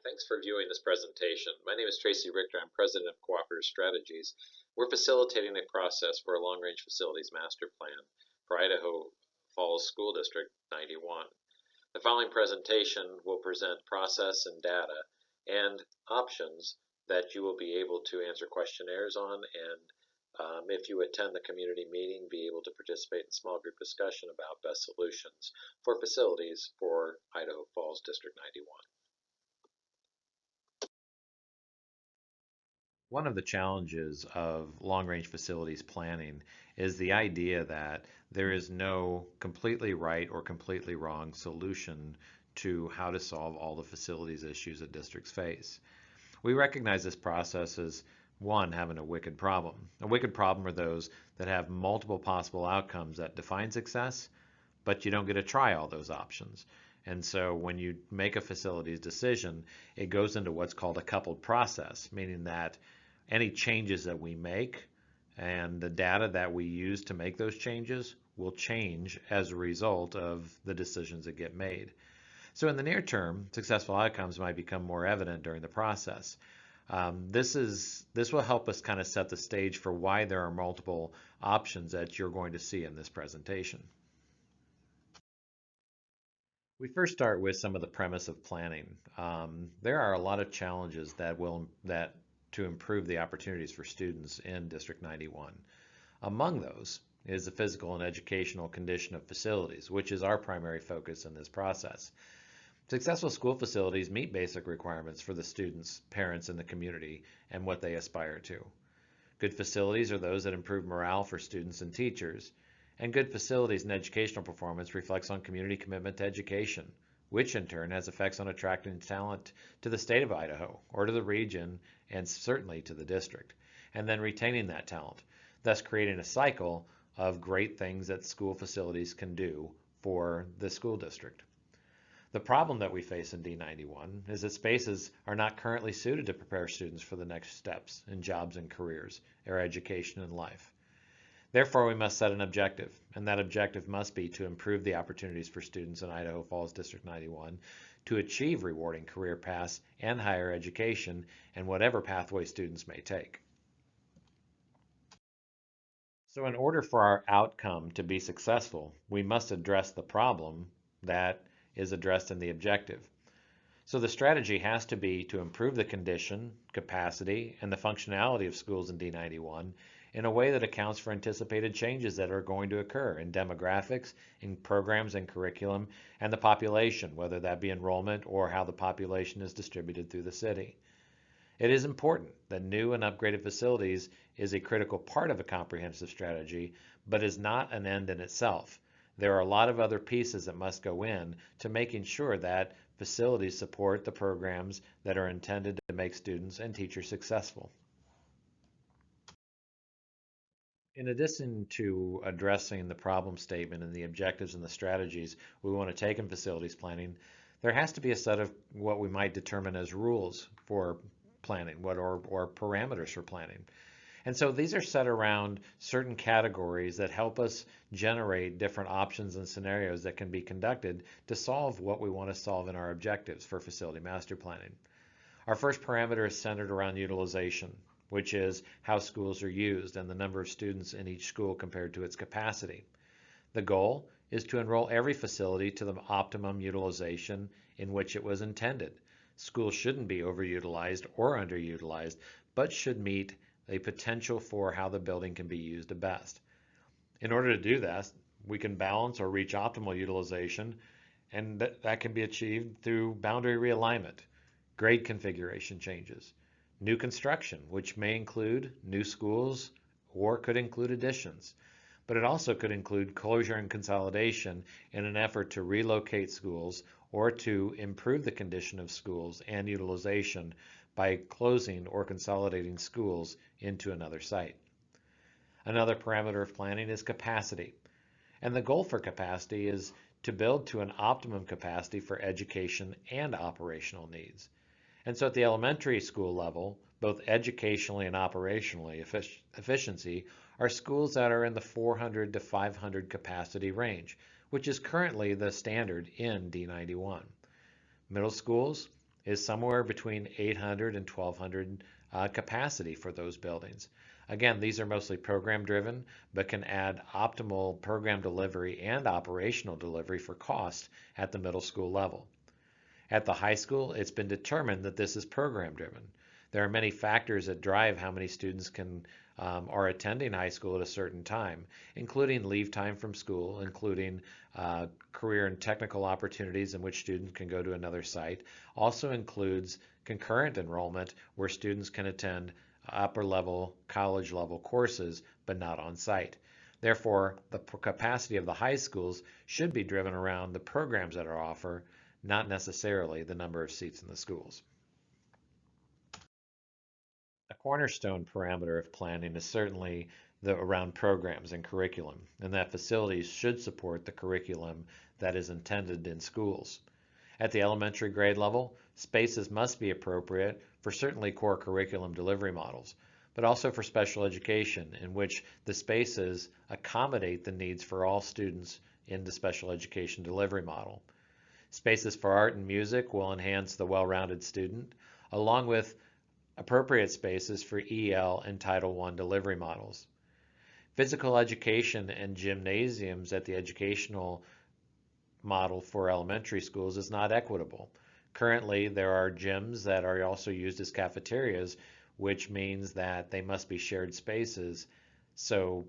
Thanks for viewing this presentation. My name is Tracy Richter. I'm President of Cooperative Strategies. We're facilitating a process for a long-range facilities master plan for Idaho Falls School District 91. The following presentation will present process and data and options that you will be able to answer questionnaires on, and if you attend the community meeting, be able to participate in small group discussion about best solutions for facilities for Idaho Falls District 91. One of the challenges of long-range facilities planning is the idea that there is no completely right or completely wrong solution to how to solve all the facilities issues that districts face. We recognize this process as one, having a wicked problem. A wicked problem are those that have multiple possible outcomes that define success, but you don't get to try all those options. And so when you make a facilities decision, it goes into what's called a coupled process, meaning that any changes that we make and the data that we use to make those changes will change as a result of the decisions that get made. So in the near term, successful outcomes might become more evident during the process. This will help us kind of set the stage for why there are multiple options that you're going to see in this presentation. We first start with some of the premise of planning. There are a lot of challenges that to improve the opportunities for students in District 91. Among those is the physical and educational condition of facilities, which is our primary focus in this process. Successful school facilities meet basic requirements for the students, parents, and the community and what they aspire to. Good facilities are those that improve morale for students and teachers, and good facilities and educational performance reflects on community commitment to education, which in turn has effects on attracting talent to the state of Idaho or to the region and certainly to the district, and then retaining that talent, thus creating a cycle of great things that school facilities can do for the school district. The problem that we face in D91 is that spaces are not currently suited to prepare students for the next steps in jobs and careers, or education and life. Therefore, we must set an objective, and that objective must be to improve the opportunities for students in Idaho Falls District 91 to achieve rewarding career paths and higher education and whatever pathway students may take. So in order for our outcome to be successful, we must address the problem that is addressed in the objective. So the strategy has to be to improve the condition, capacity, and the functionality of schools in D91 in a way that accounts for anticipated changes that are going to occur in demographics, in programs and curriculum, and the population, whether that be enrollment or how the population is distributed through the city. It is important that new and upgraded facilities is a critical part of a comprehensive strategy, but is not an end in itself. There are a lot of other pieces that must go in to making sure that facilities support the programs that are intended to make students and teachers successful. In addition to addressing the problem statement and the objectives and the strategies we want to take in facilities planning, there has to be a set of what we might determine as rules for planning, or parameters for planning. And so these are set around certain categories that help us generate different options and scenarios that can be conducted to solve what we want to solve in our objectives for facility master planning. Our first parameter is centered around utilization, which is how schools are used and the number of students in each school compared to its capacity. The goal is to enroll every facility to the optimum utilization in which it was intended. Schools shouldn't be overutilized or underutilized, but should meet a potential for how the building can be used the best. In order to do that, we can balance or reach optimal utilization, and that can be achieved through boundary realignment, grade configuration changes, new construction, which may include new schools or could include additions, but it also could include closure and consolidation in an effort to relocate schools or to improve the condition of schools and utilization by closing or consolidating schools into another site. Another parameter of planning is capacity. And the goal for capacity is to build to an optimum capacity for education and operational needs. And so at the elementary school level, both educationally and operationally, efficiency are schools that are in the 400 to 500 capacity range, which is currently the standard in D91. Middle schools, is somewhere between 800 and 1200 capacity for those buildings. Again, these are mostly program driven, but can add optimal program delivery and operational delivery for cost at the middle school level. At the high school, it's been determined that this is program driven. There are many factors that drive how many students are attending high school at a certain time, including leave time from school, including career and technical opportunities in which students can go to another site. Also includes concurrent enrollment where students can attend upper level, college level courses, but not on site. Therefore, the capacity of the high schools should be driven around the programs that are offered, not necessarily the number of seats in the schools. A cornerstone parameter of planning is certainly around programs and curriculum, and that facilities should support the curriculum that is intended in schools. At the elementary grade level, spaces must be appropriate for certainly core curriculum delivery models, but also for special education in which the spaces accommodate the needs for all students in the special education delivery model. Spaces for art and music will enhance the well-rounded student, along with appropriate spaces for EL and Title I delivery models. Physical education and gymnasiums at the educational model for elementary schools is not equitable. Currently, there are gyms that are also used as cafeterias, which means that they must be shared spaces. So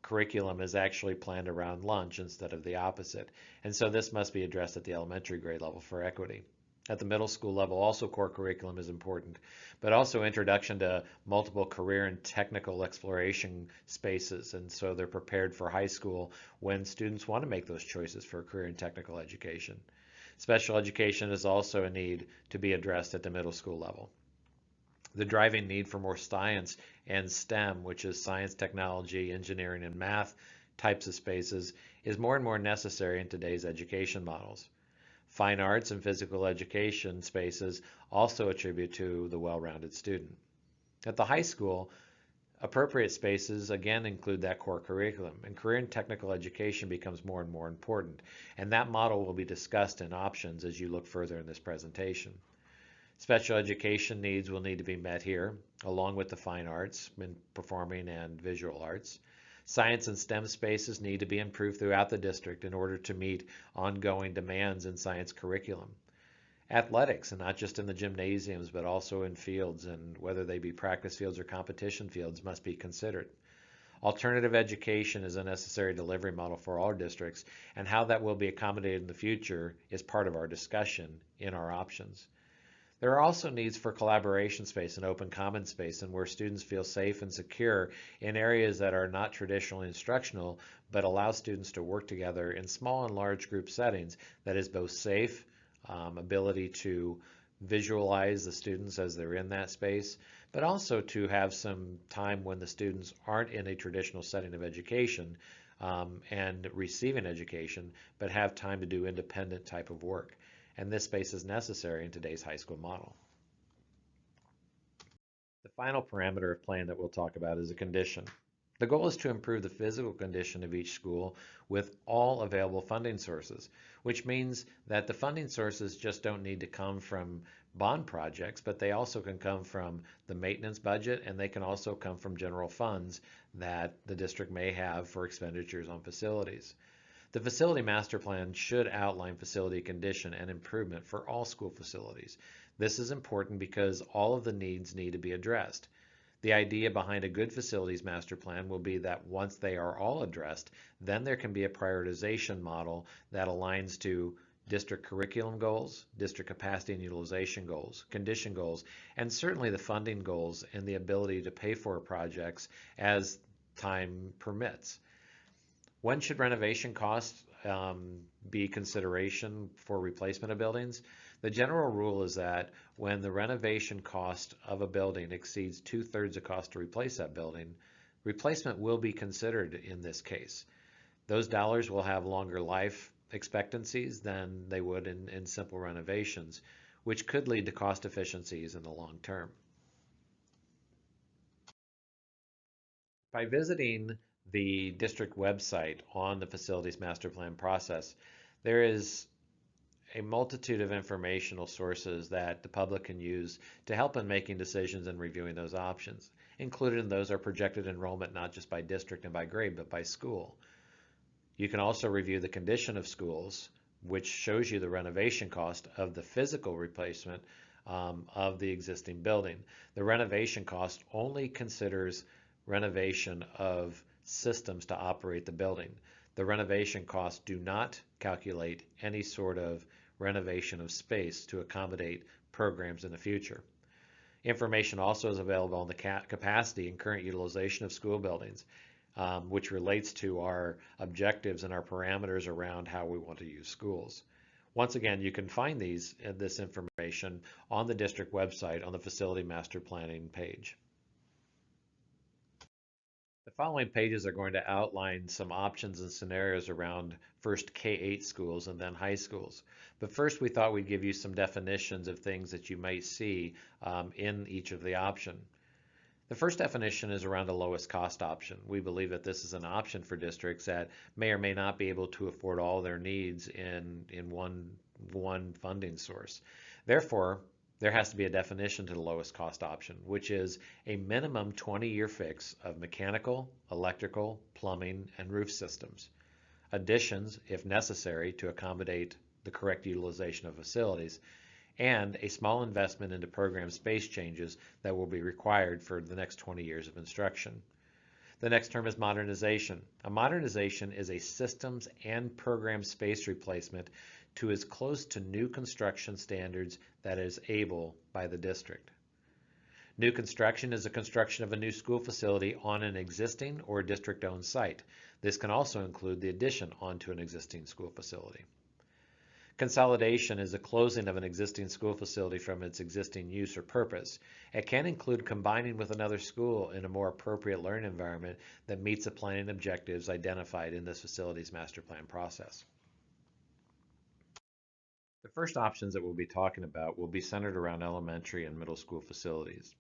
curriculum is actually planned around lunch instead of the opposite. And so this must be addressed at the elementary grade level for equity. At the middle school level, also core curriculum is important, but also introduction to multiple career and technical exploration spaces. And so they're prepared for high school when students want to make those choices for career and technical education. Special education is also a need to be addressed at the middle school level. The driving need for more science and STEM, which is science, technology, engineering, and math types of spaces, is more and more necessary in today's education models. Fine arts and physical education spaces also attribute to the well-rounded student. At the high school, appropriate spaces again include that core curriculum, and career and technical education becomes more and more important, and that model will be discussed in options as you look further in this presentation. Special education needs will need to be met here, along with the fine arts, performing and visual arts. Science and STEM spaces need to be improved throughout the district in order to meet ongoing demands in science curriculum. Athletics, and not just in the gymnasiums, but also in fields, and whether they be practice fields or competition fields, must be considered. Alternative education is a necessary delivery model for all districts, and how that will be accommodated in the future is part of our discussion in our options. There are also needs for collaboration space and open common space, and where students feel safe and secure in areas that are not traditionally instructional, but allow students to work together in small and large group settings that is both safe, ability to visualize the students as they're in that space, but also to have some time when the students aren't in a traditional setting of education and receiving education, but have time to do independent type of work. And this space is necessary in today's high school model. The final parameter of plan that we'll talk about is a condition. The goal is to improve the physical condition of each school with all available funding sources, which means that the funding sources just don't need to come from bond projects, but they also can come from the maintenance budget, and they can also come from general funds that the district may have for expenditures on facilities. The facility master plan should outline facility condition and improvement for all school facilities. This is important because all of the needs need to be addressed. The idea behind a good facilities master plan will be that once they are all addressed, then there can be a prioritization model that aligns to district curriculum goals, district capacity and utilization goals, condition goals, and certainly the funding goals and the ability to pay for projects as time permits. When should renovation costs be consideration for replacement of buildings? The general rule is that when the renovation cost of a building exceeds 2/3 the cost to replace that building, replacement will be considered in this case. Those dollars will have longer life expectancies than they would in simple renovations, which could lead to cost efficiencies in the long term. By visiting the district website on the facilities master plan process, there is a multitude of informational sources that the public can use to help in making decisions and reviewing those options. Included in those are projected enrollment not just by district and by grade, but by school. You can also review the condition of schools, which shows you the renovation cost of the physical replacement of the existing building. The renovation cost only considers renovation of systems to operate the building. The renovation costs do not calculate any sort of renovation of space to accommodate programs in the future. Information also is available on the capacity and current utilization of school buildings, which relates to our objectives and our parameters around how we want to use schools. Once again, you can find this information on the district website on the Facility Master Planning page. The following pages are going to outline some options and scenarios around first K-8 schools and then high schools. But first, we thought we'd give you some definitions of things that you might see in each of the option. The first definition is around a lowest cost option. We believe that this is an option for districts that may or may not be able to afford all their needs in one funding source. Therefore, there has to be a definition to the lowest cost option, which is a minimum 20-year fix of mechanical, electrical, plumbing, and roof systems. Additions, if necessary, to accommodate the correct utilization of facilities, and a small investment into program space changes that will be required for the next 20 years of instruction. The next term is modernization. A modernization is a systems and program space replacement to as close to new construction standards that is able by the district. New construction is a construction of a new school facility on an existing or district-owned site. This can also include the addition onto an existing school facility. Consolidation is the closing of an existing school facility from its existing use or purpose. It can include combining with another school in a more appropriate learning environment that meets the planning objectives identified in this facility's master plan process. The first options that we'll be talking about will be centered around elementary and middle school facilities.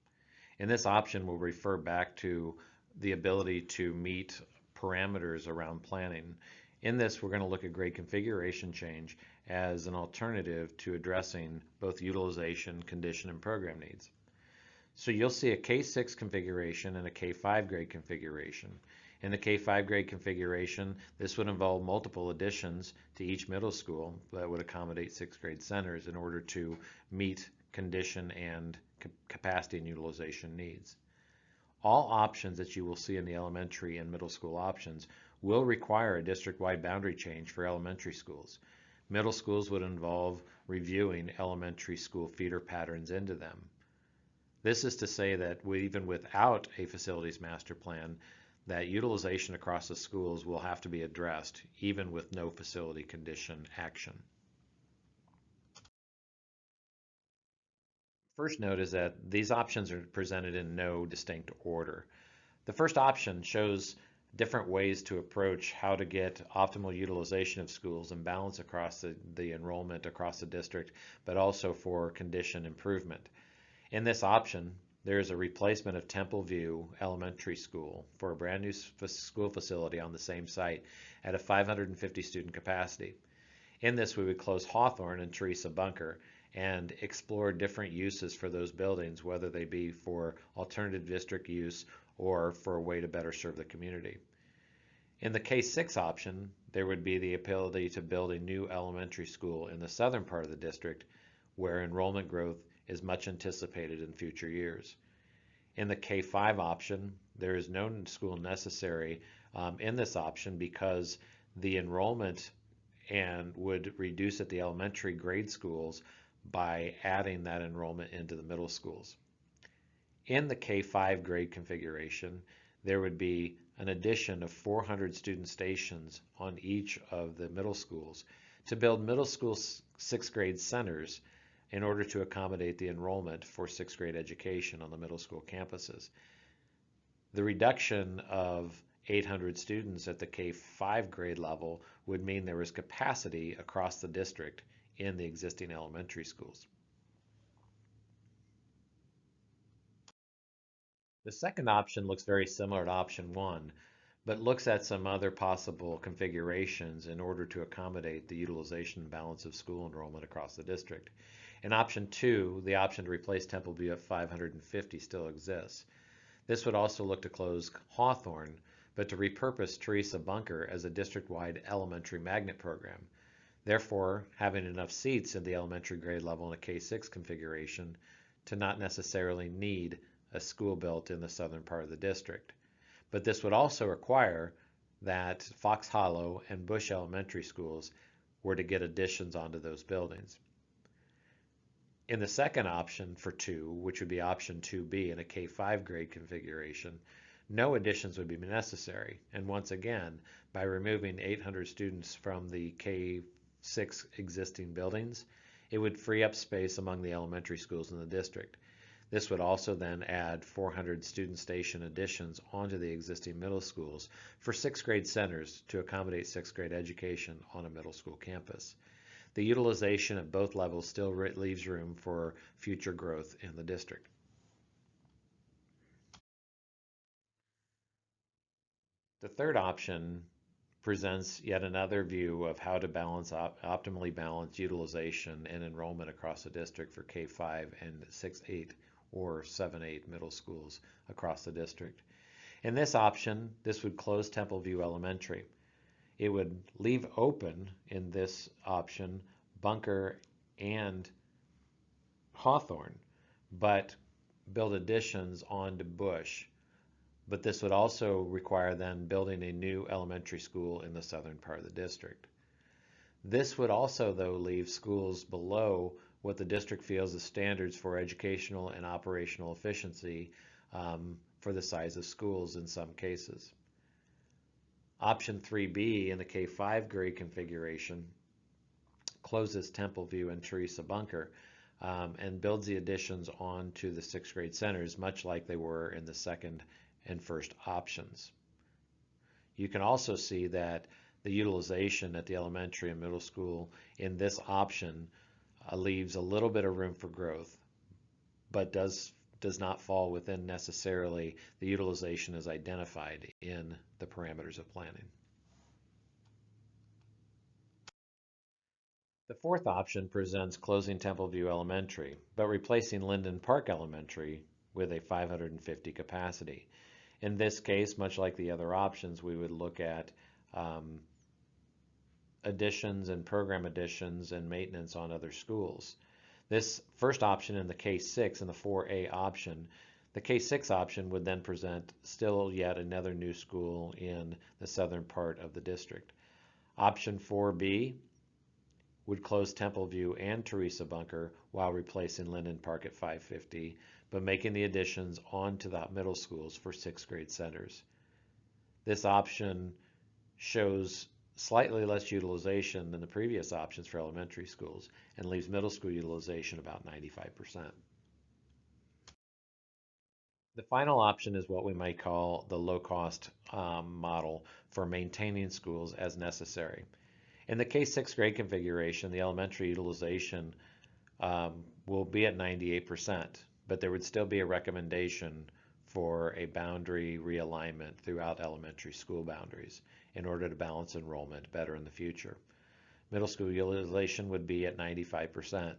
In this option, we'll refer back to the ability to meet parameters around planning. In this, we're going to look at grade configuration change as an alternative to addressing both utilization, condition, and program needs. So you'll see a K6 configuration and a K5 grade configuration. In the K5 grade configuration, this would involve multiple additions to each middle school that would accommodate 6th grade centers in order to meet condition and capacity and utilization needs. All options that you will see in the elementary and middle school options will require a district-wide boundary change for elementary schools. Middle schools would involve reviewing elementary school feeder patterns into them. This is to say that even without a facilities master plan, that utilization across the schools will have to be addressed, even with no facility condition action. First note is that these options are presented in no distinct order. The first option shows different ways to approach how to get optimal utilization of schools and balance across the enrollment across the district, but also for condition improvement. In this option, there is a replacement of Temple View Elementary School for a brand new school facility on the same site at a 550 student capacity. In this, we would close Hawthorne and Teresa Bunker and explore different uses for those buildings, whether they be for alternative district use or for a way to better serve the community. In the K6 option, there would be the ability to build a new elementary school in the southern part of the district where enrollment growth is much anticipated in future years. In the K5 option, there is no school necessary in this option because the enrollment would reduce at the elementary grade schools by adding that enrollment into the middle schools. In the K5 grade configuration, there would be an addition of 400 student stations on each of the middle schools to build middle school 6th grade centers in order to accommodate the enrollment for 6th grade education on the middle school campuses. The reduction of 800 students at the K5 grade level would mean there was capacity across the district in the existing elementary schools. The second option looks very similar to option 1, but looks at some other possible configurations in order to accommodate the utilization and balance of school enrollment across the district. In option 2, the option to replace Templeview at 550 still exists. This would also look to close Hawthorne, but to repurpose Teresa Bunker as a district-wide elementary magnet program, therefore having enough seats in the elementary grade level in a K-6 configuration to not necessarily need a school built in the southern part of the district. But this would also require that Fox Hollow and Bush Elementary schools were to get additions onto those buildings. In the second option for 2, which would be option 2B in a K-5 grade configuration, no additions would be necessary. And once again, by removing 800 students from the K-6 existing buildings, it would free up space among the elementary schools in the district. This would also then add 400 student station additions onto the existing middle schools for 6th grade centers to accommodate 6th grade education on a middle school campus. The utilization at both levels still leaves room for future growth in the district. The third option presents yet another view of how to optimally balance utilization and enrollment across the district for K-5 and 6-8 or 7-8 middle schools across the district. In this option, this would close Templeview Elementary. It would leave open in this option Bunker and Hawthorne, but build additions onto Bush. But this would also require then building a new elementary school in the southern part of the district. This would also, though, leave schools below what the district feels as standards for educational and operational efficiency for the size of schools in some cases. Option 3B in the K-5 grade configuration closes Templeview and Teresa Bunker and builds the additions onto the 6th grade centers, much like they were in the second and first options. You can also see that the utilization at the elementary and middle school in this option leaves a little bit of room for growth, but does not fall within necessarily the utilization as identified in the parameters of planning. The fourth option presents closing Templeview Elementary, but replacing Linden Park Elementary with a 550 capacity. In this case, much like the other options, we would look at additions and program additions and maintenance on other schools. This first option in the K-6 and the 4A option, the K-6 option would then present still yet another new school in the southern part of the district. Option 4B would close Templeview and Teresa Bunker while replacing Linden Park at 550, but making the additions onto the middle schools for 6th grade centers. This option shows slightly less utilization than the previous options for elementary schools and leaves middle school utilization about 95%. The final option is what we might call the low-cost model for maintaining schools as necessary. In the K-6 grade configuration, the elementary utilization will be at 98%, but there would still be a recommendation for a boundary realignment throughout elementary school boundaries in order to balance enrollment better in the future. Middle school utilization would be at 95%.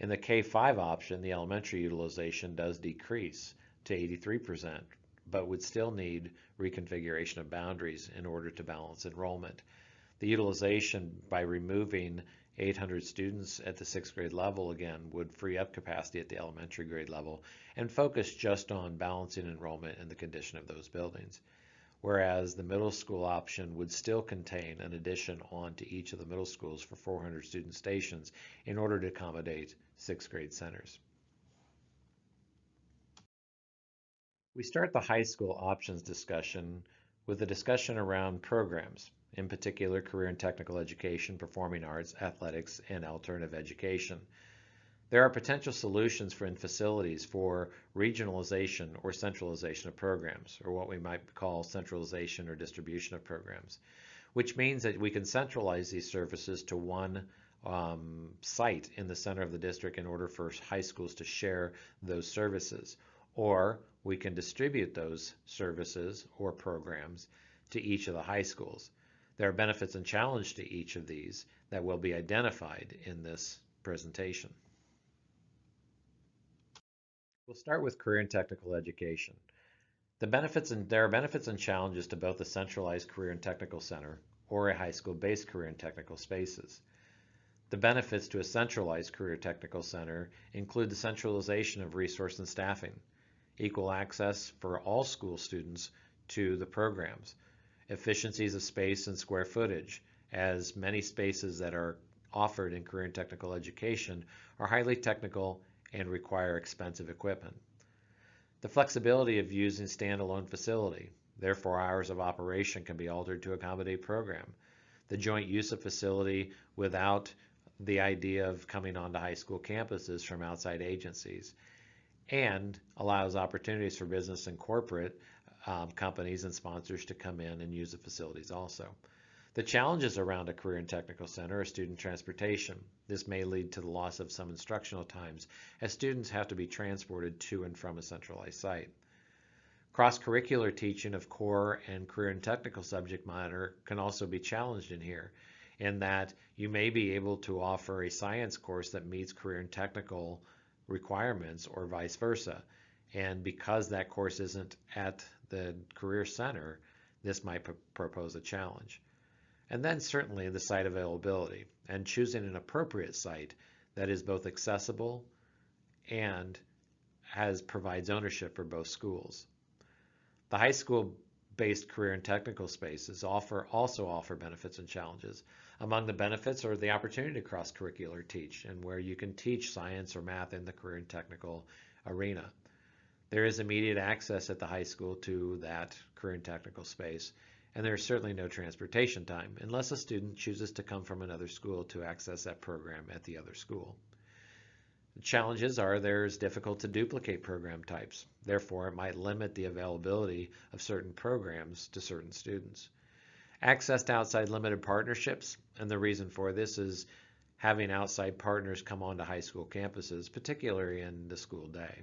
In the K-5 option, the elementary utilization does decrease to 83%, but would still need reconfiguration of boundaries in order to balance enrollment. The utilization by removing 800 students at the 6th grade level again would free up capacity at the elementary grade level and focus just on balancing enrollment and the condition of those buildings. Whereas the middle school option would still contain an addition onto each of the middle schools for 400 student stations in order to accommodate 6th grade centers. We start the high school options discussion with a discussion around programs, in particular career and technical education, performing arts, athletics, and alternative education. There are potential solutions in facilities for regionalization or centralization of programs, or what we might call centralization or distribution of programs, which means that we can centralize these services to one site in the center of the district in order for high schools to share those services. or we can distribute those services or programs to each of the high schools. There are benefits and challenges to each of these that will be identified in this presentation. We'll start with career and technical education. There are benefits and challenges to both a centralized career and technical center or a high school-based career and technical spaces. The benefits to a centralized career technical center include the centralization of resource and staffing, equal access for all school students to the programs, efficiencies of space and square footage, as many spaces that are offered in career and technical education are highly technical and require expensive equipment. The flexibility of using standalone facility, therefore hours of operation can be altered to accommodate program. The joint use of facility without the idea of coming onto high school campuses from outside agencies, and allows opportunities for business and corporate companies and sponsors to come in and use the facilities also. The challenges around a career and technical center are student transportation. This may lead to the loss of some instructional times as students have to be transported to and from a centralized site. Cross-curricular teaching of core and career and technical subject matter can also be challenged in here, in that you may be able to offer a science course that meets career and technical requirements or vice versa. And because that course isn't at the career center, this might propose a challenge. And then certainly the site availability and choosing an appropriate site that is both accessible and provides ownership for both schools. The high school-based career and technical spaces also offer benefits and challenges. Among the benefits are the opportunity to cross-curricular teach, and where you can teach science or math in the career and technical arena. There is immediate access at the high school to that career and technical space, and there is certainly no transportation time unless a student chooses to come from another school to access that program at the other school. The challenges are there's difficult to duplicate program types. Therefore, it might limit the availability of certain programs to certain students. Access to outside limited partnerships, and the reason for this is having outside partners come onto high school campuses, particularly in the school day.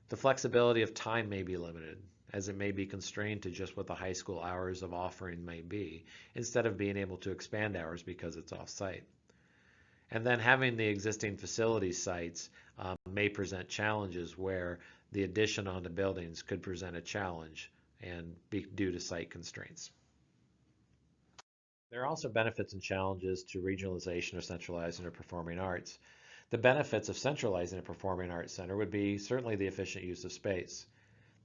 The flexibility of time may be limited, as it may be constrained to just what the high school hours of offering may be, instead of being able to expand hours because it's off-site. And then having the existing facility sites may present challenges where the addition onto buildings could present a challenge and be due to site constraints. There are also benefits and challenges to regionalization or centralizing of performing arts. The benefits of centralizing a performing arts center would be certainly the efficient use of space.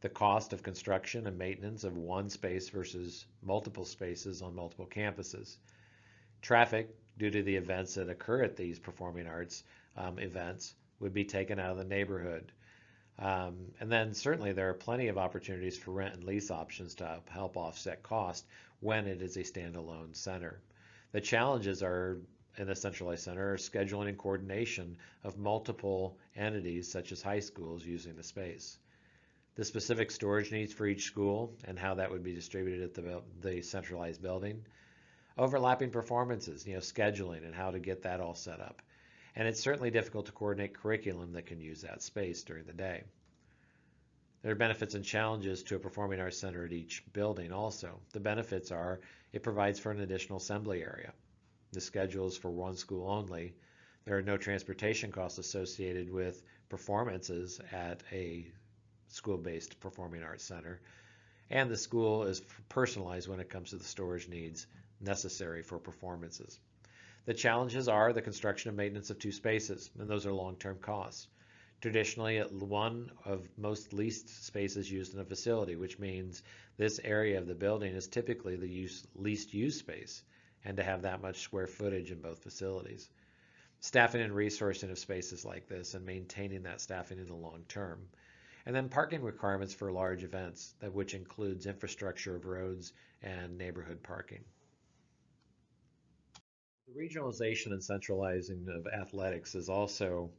The cost of construction and maintenance of one space versus multiple spaces on multiple campuses. Traffic, due to the events that occur at these performing arts events, would be taken out of the neighborhood. And then certainly there are plenty of opportunities for rent and lease options to help offset cost when it is a standalone center. The challenges are in a centralized center are scheduling and coordination of multiple entities such as high schools using the space. The specific storage needs for each school and how that would be distributed at the centralized building. Overlapping performances, scheduling and how to get that all set up. And it's certainly difficult to coordinate curriculum that can use that space during the day. There are benefits and challenges to a performing arts center at each building also. The benefits are it provides for an additional assembly area. The schedule is for one school only. There are no transportation costs associated with performances at a school-based performing arts center. And the school is personalized when it comes to the storage needs necessary for performances. The challenges are the construction and maintenance of two spaces, and those are long-term costs. Traditionally, one of most leased spaces used in a facility, which means this area of the building is typically the least used space, and to have that much square footage in both facilities. Staffing and resourcing of spaces like this and maintaining that staffing in the long term. And then parking requirements for large events, which includes infrastructure of roads and neighborhood parking. The regionalization and centralizing of athletics is also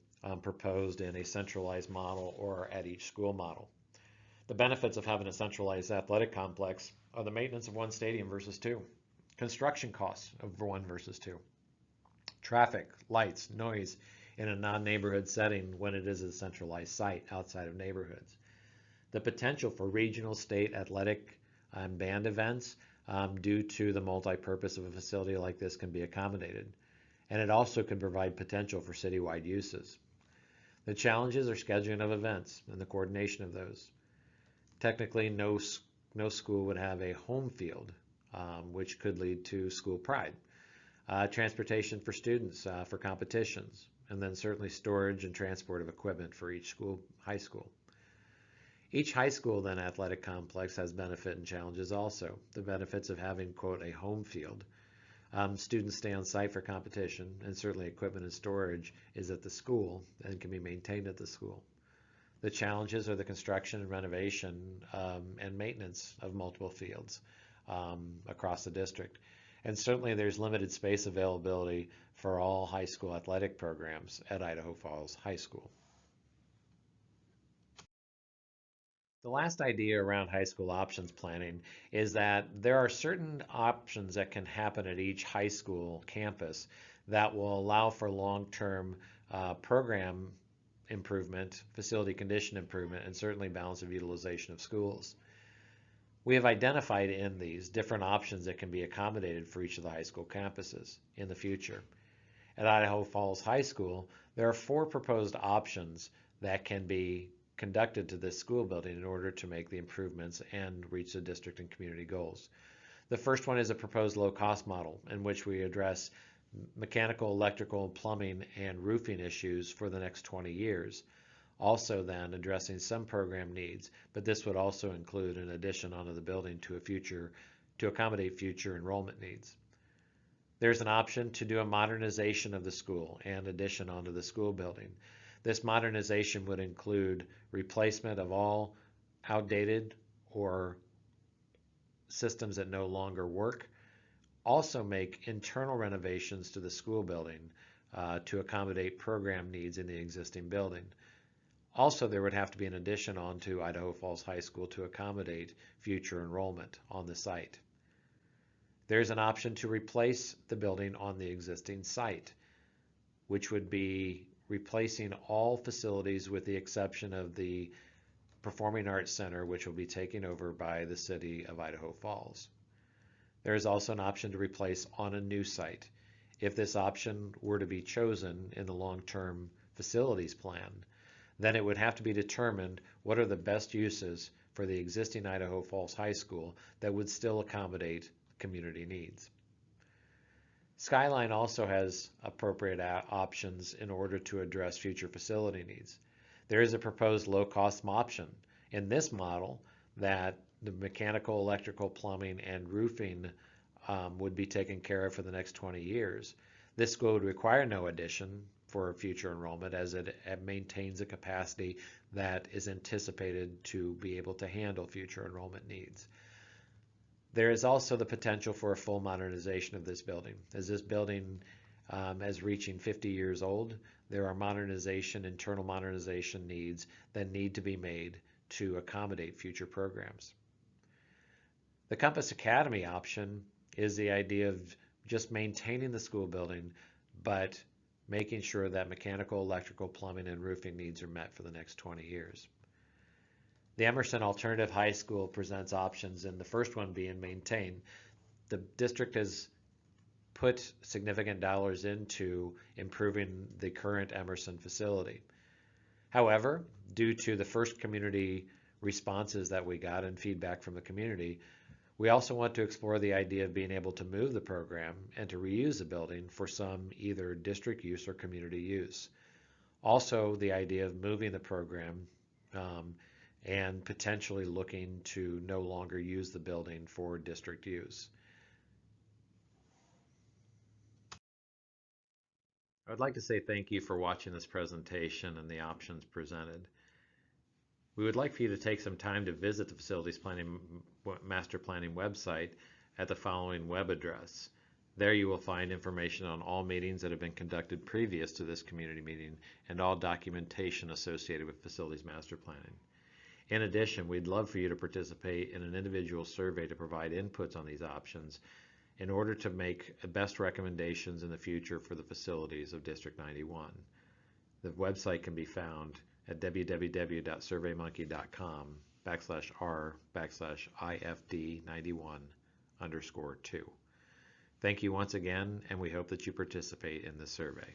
proposed in a centralized model or at each school model. The benefits of having a centralized athletic complex are the maintenance of one stadium versus two, construction costs of one versus two, traffic, lights, noise in a non-neighborhood setting when it is a centralized site outside of neighborhoods, The potential for regional, state, athletic, and band events due to the multi-purpose of a facility like this can be accommodated. And it also can provide potential for citywide uses. The challenges are scheduling of events and the coordination of those. Technically, no school would have a home field, which could lead to school pride. Transportation for students for competitions, and then certainly storage and transport of equipment for each high school. Each high school then athletic complex has benefit and challenges also. The benefits of having, quote, a home field. Students stay on site for competition, and certainly equipment and storage is at the school and can be maintained at the school. The challenges are the construction and renovation and maintenance of multiple fields across the district. And certainly there's limited space availability for all high school athletic programs at Idaho Falls High School. The last idea around high school options planning is that there are certain options that can happen at each high school campus that will allow for long-term program improvement, facility condition improvement, and certainly balance of utilization of schools. We have identified in these different options that can be accommodated for each of the high school campuses in the future. At Idaho Falls High School, there are 4 proposed options that can be conducted to this school building in order to make the improvements and reach the district and community goals. The first one is a proposed low-cost model in which we address mechanical, electrical, plumbing, and roofing issues for the next 20 years. Also then addressing some program needs, but this would also include an addition onto the building to accommodate future enrollment needs. There's an option to do a modernization of the school and addition onto the school building. This modernization would include replacement of all outdated or systems that no longer work. Also make internal renovations to the school building to accommodate program needs in the existing building. Also, there would have to be an addition onto Idaho Falls High School to accommodate future enrollment on the site. There's an option to replace the building on the existing site, which would be replacing all facilities with the exception of the Performing Arts Center, which will be taken over by the city of Idaho Falls. There is also an option to replace on a new site. If this option were to be chosen in the long-term facilities plan, then it would have to be determined what are the best uses for the existing Idaho Falls High School that would still accommodate community needs. Skyline also has appropriate options in order to address future facility needs. There is a proposed low-cost option in this model that the mechanical, electrical, plumbing, and roofing would be taken care of for the next 20 years. This school would require no addition for future enrollment as it maintains a capacity that is anticipated to be able to handle future enrollment needs. There is also the potential for a full modernization of this building. As this building is reaching 50 years old, there are internal modernization needs that need to be made to accommodate future programs. The Compass Academy option is the idea of just maintaining the school building, but making sure that mechanical, electrical, plumbing, and roofing needs are met for the next 20 years. The Emerson Alternative High School presents options, and the first one being maintain. The district has put significant dollars into improving the current Emerson facility. However, due to the first community responses that we got and feedback from the community, we also want to explore the idea of being able to move the program and to reuse the building for some either district use or community use. Also, the idea of moving the program and potentially looking to no longer use the building for district use. I'd like to say thank you for watching this presentation and the options presented. We would like for you to take some time to visit the Facilities Master Planning website at the following web address. There you will find information on all meetings that have been conducted previous to this community meeting and all documentation associated with Facilities Master Planning. In addition, we'd love for you to participate in an individual survey to provide inputs on these options in order to make best recommendations in the future for the facilities of District 91. The website can be found at www.surveymonkey.com /R/IFD91_2. Thank you once again, and we hope that you participate in this survey.